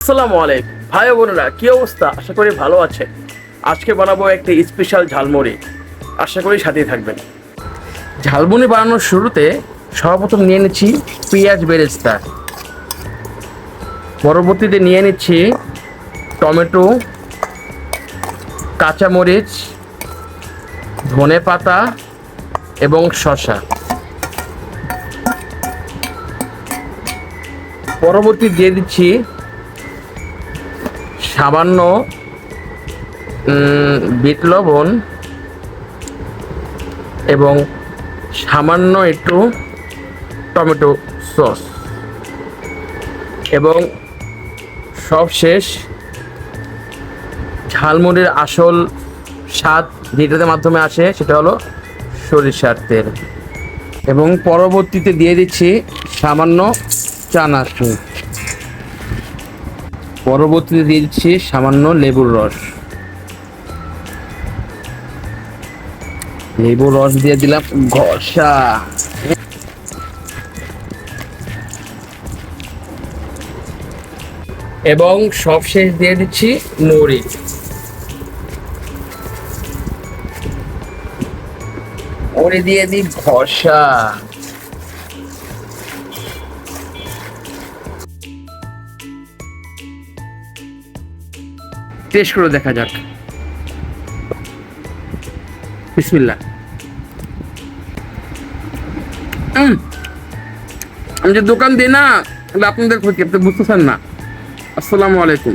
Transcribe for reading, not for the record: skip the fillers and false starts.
আসসালামু আলাইকুম ভাই ও বোনেরা, কি অবস্থা? আশা করি ভালো আছেন। আজকে বানাবো একটি স্পেশাল ঝালমুড়ি, আশা করি সাথেই থাকবেন। ঝালমুড়ি বানানোর শুরুতে সর্বপ্রথম নিয়ে নিচ্ছি পেঁয়াজ বেরেস্তা, পরবর্তীতে নিয়ে নিচ্ছি টমেটো, কাঁচামরিচ, ধনে পাতা এবং শসা। পরবর্তী দিয়ে দিচ্ছি সামান্য বিট লবণ এবং সামান্য একটু টমেটো সস এবং সবশেষ ঝালমুড়ির আসল স্বাদ যেটার মাধ্যমে আসে সেটা হলো সরিষার তেল। এবং পরবর্তীতে দিয়ে দিচ্ছি সামান্য চানাচুর। পরবর্তীতে দিয়ে দিচ্ছি সামান্য লেবুর রস। লেবুর রস দিয়ে দিলাম ঘষা। এবং সবশেষ দিয়ে দিচ্ছি মরিচ। ওরে দিয়ে দিই ঘষা। টেস্ট করে দেখা যাক। বিসমিল্লাহ। আমি যে দোকান দিই না, আপনাদের ক্ষতি, আপনি বুঝতেছেন না। আসসালামু আলাইকুম।